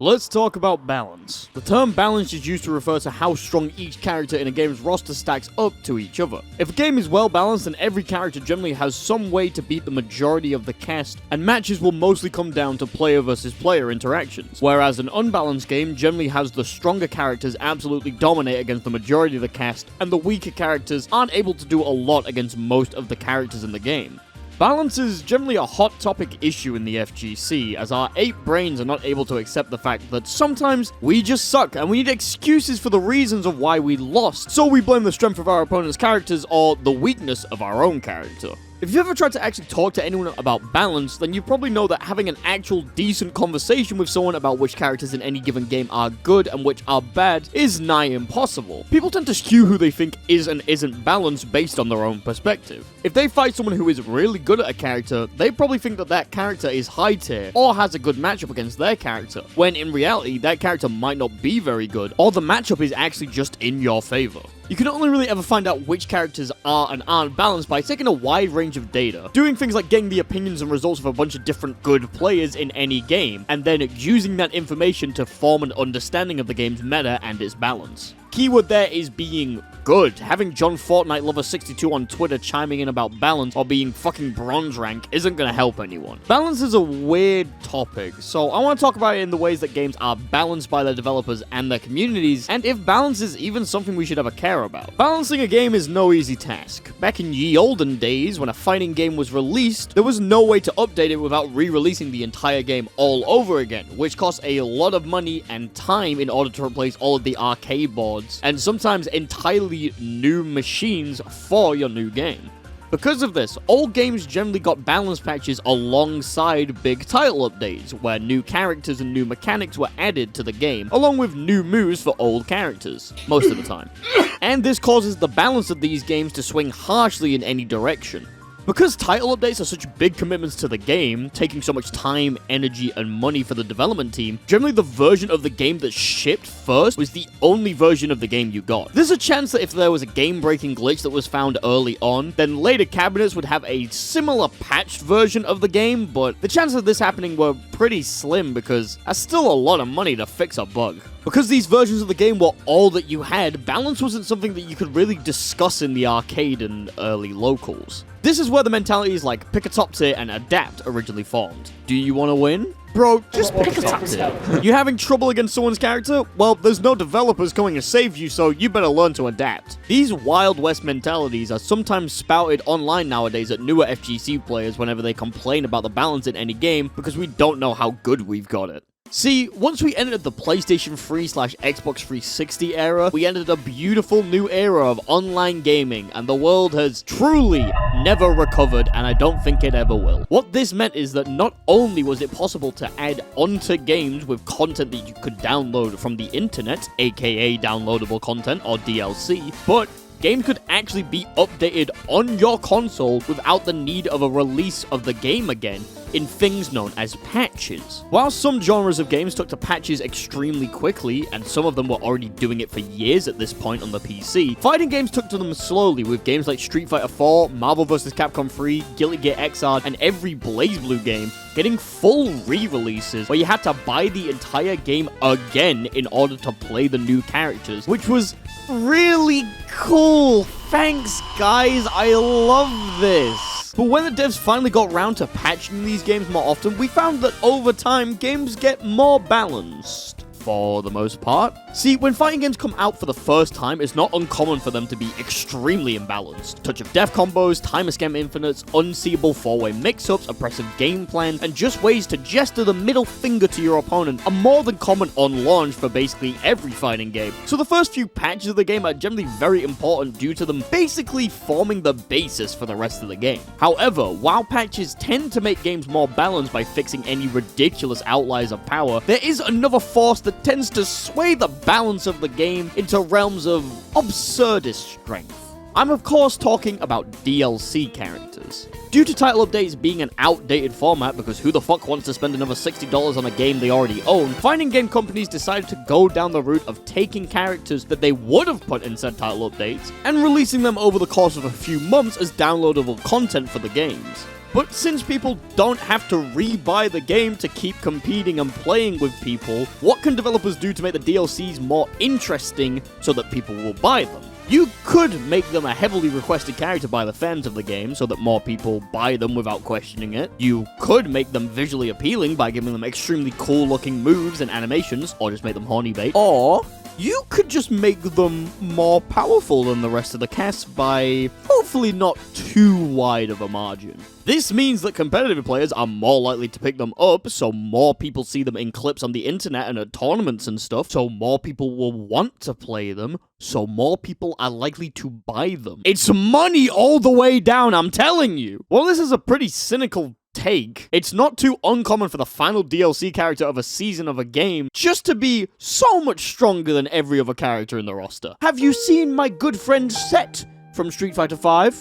Let's talk about balance. The term balance is used to refer to how strong each character in a game's roster stacks up to each other. If a game is well balanced, then every character generally has some way to beat the majority of the cast, and matches will mostly come down to player versus player interactions. Whereas an unbalanced game generally has the stronger characters absolutely dominate against the majority of the cast, and the weaker characters aren't able to do a lot against most of the characters in the game. Balance is generally a hot topic issue in the FGC, as our ape brains are not able to accept the fact that sometimes we just suck and we need excuses for the reasons of why we lost, so we blame the strength of our opponent's characters or the weakness of our own character. If you've ever tried to actually talk to anyone about balance, then you probably know that having an actual decent conversation with someone about which characters in any given game are good and which are bad is nigh impossible. People tend to skew who they think is and isn't balanced based on their own perspective. If they fight someone who is really good at a character, they probably think that that character is high tier or has a good matchup against their character, when in reality that character might not be very good, or the matchup is actually just in your favor. You can only really ever find out which characters are and aren't balanced by taking a wide range of data, doing things like getting the opinions and results of a bunch of different good players in any game, and then using that information to form an understanding of the game's meta and its balance. Keyword there is being good. Having John Fortnite Lover 62 on Twitter chiming in about balance or being fucking bronze rank isn't gonna help anyone. Balance is a weird topic, so I want to talk about it in the ways that games are balanced by their developers and their communities, and if balance is even something we should ever care about. Balancing a game is no easy task. Back in ye olden days, when a fighting game was released, there was no way to update it without re-releasing the entire game all over again, which cost a lot of money and time in order to replace all of the arcade boards and sometimes entirely new machines for your new game. Because of this, old games generally got balance patches alongside big title updates, where new characters and new mechanics were added to the game, along with new moves for old characters, most of the time. And this causes the balance of these games to swing harshly in any direction. Because title updates are such big commitments to the game, taking so much time, energy, and money for the development team, generally the version of the game that shipped first was the only version of the game you got. There's a chance that if there was a game-breaking glitch that was found early on, then later cabinets would have a similar patched version of the game, but the chances of this happening were pretty slim because that's still a lot of money to fix a bug. Because these versions of the game were all that you had, balance wasn't something that you could really discuss in the arcade and early locals. This is where the mentalities like pick a top tier and adapt originally formed. Do you want to win? Bro, just pick a top tier. You having trouble against someone's character? Well, there's no developers coming to save you, so you better learn to adapt. These Wild West mentalities are sometimes spouted online nowadays at newer FGC players whenever they complain about the balance in any game because we don't know how good we've got it. See, once we entered the PlayStation 3/Xbox 360 era, we entered a beautiful new era of online gaming, and the world has truly never recovered, and I don't think it ever will. What this meant is that not only was it possible to add onto games with content that you could download from the internet, aka downloadable content or DLC, but games could actually be updated on your console without the need of a release of the game again in things known as patches. While some genres of games took to patches extremely quickly, and some of them were already doing it for years at this point on the PC, fighting games took to them slowly with games like Street Fighter 4, Marvel vs. Capcom 3, Guilty Gear Xrd, and every BlazBlue game getting full re-releases where you had to buy the entire game again in order to play the new characters, which was really cool. Thanks, guys. I love this. But when the devs finally got round to patching these games more often, we found that over time, games get more balanced. For the most part. See, when fighting games come out for the first time, it's not uncommon for them to be extremely imbalanced. Touch of death combos, timer scam infinites, unseeable 4-way mix-ups, oppressive game plans, and just ways to gesture the middle finger to your opponent are more than common on launch for basically every fighting game. So the first few patches of the game are generally very important due to them basically forming the basis for the rest of the game. However, while patches tend to make games more balanced by fixing any ridiculous outliers of power, there is another force that tends to sway the balance of the game into realms of absurdist strength. I'm of course talking about DLC characters. Due to title updates being an outdated format because who the fuck wants to spend another $60 on a game they already own, fighting game companies decided to go down the route of taking characters that they would have put in said title updates and releasing them over the course of a few months as downloadable content for the games. But since people don't have to rebuy the game to keep competing and playing with people, what can developers do to make the DLCs more interesting so that people will buy them? You could make them a heavily requested character by the fans of the game so that more people buy them without questioning it. You could make them visually appealing by giving them extremely cool looking moves and animations, or just make them horny bait. Or you could just make them more powerful than the rest of the cast by hopefully not too wide of a margin. This means that competitive players are more likely to pick them up, so more people see them in clips on the internet and at tournaments and stuff, so more people will want to play them, so more people are likely to buy them. It's money all the way down, I'm telling you! Well, this is a pretty cynical take. It's not too uncommon for the final DLC character of a season of a game just to be so much stronger than every other character in the roster. Have you seen my good friend Set from Street Fighter V?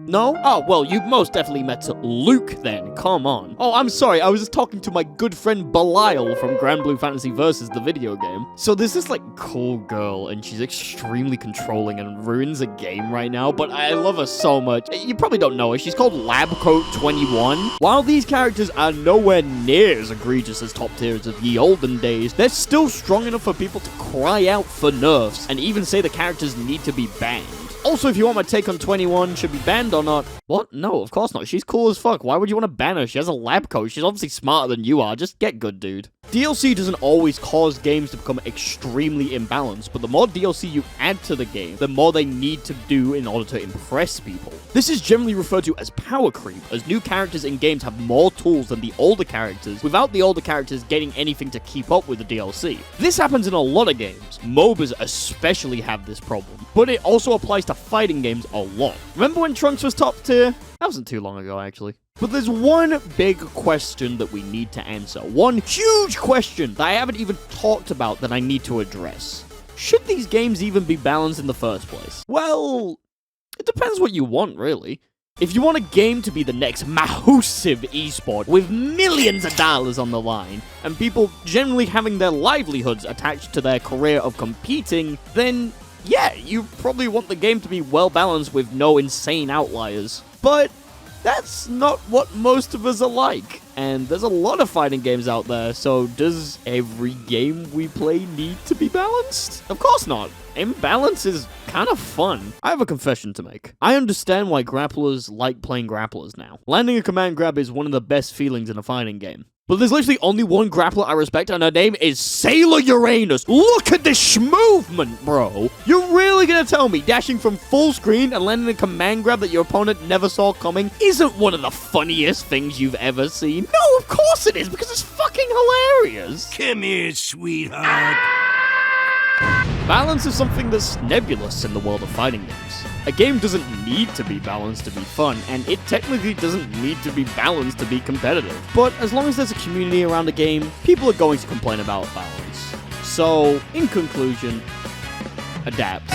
No? Oh, well, you most definitely met Luke then. Come on. Oh, I'm sorry. I was just talking to my good friend Belial from Grand Blue Fantasy Versus, the video game. So there's this, cool girl, and she's extremely controlling and ruins a game right now, but I love her so much. You probably don't know her. She's called Labcoat21. While these characters are nowhere near as egregious as top tiers of ye olden days, they're still strong enough for people to cry out for nerfs, and even say the characters need to be banned. Also, if you want my take on 21 should be banned or not. What? No, of course not. She's cool as fuck. Why would you want to ban her? She has a lab coat. She's obviously smarter than you are. Just get good, dude. DLC doesn't always cause games to become extremely imbalanced, but the more DLC you add to the game, the more they need to do in order to impress people. This is generally referred to as power creep, as new characters in games have more tools than the older characters, without the older characters getting anything to keep up with the DLC. This happens in a lot of games. MOBAs especially have this problem, but it also applies to fighting games a lot. Remember when Trunks was top tier? That wasn't too long ago, actually. But there's one big question that we need to answer. One huge question that I haven't even talked about that I need to address. Should these games even be balanced in the first place? Well, it depends what you want, really. If you want a game to be the next massive esport with millions of dollars on the line, and people generally having their livelihoods attached to their career of competing, then yeah, you probably want the game to be well balanced with no insane outliers. But that's not what most of us are like. And there's a lot of fighting games out there, so does every game we play need to be balanced? Of course not. Imbalance is kind of fun. I have a confession to make. I understand why grapplers like playing grapplers now. Landing a command grab is one of the best feelings in a fighting game. But there's literally only one grappler I respect, and her name is Sailor Uranus. Look at this movement, bro. You're really gonna tell me dashing from full screen and landing a command grab that your opponent never saw coming isn't one of the funniest things you've ever seen? No, of course it is, because it's fucking hilarious. Come here, sweetheart. Balance is something that's nebulous in the world of fighting games. A game doesn't need to be balanced to be fun, and it technically doesn't need to be balanced to be competitive. But as long as there's a community around a game, people are going to complain about balance. So, in conclusion, adapt.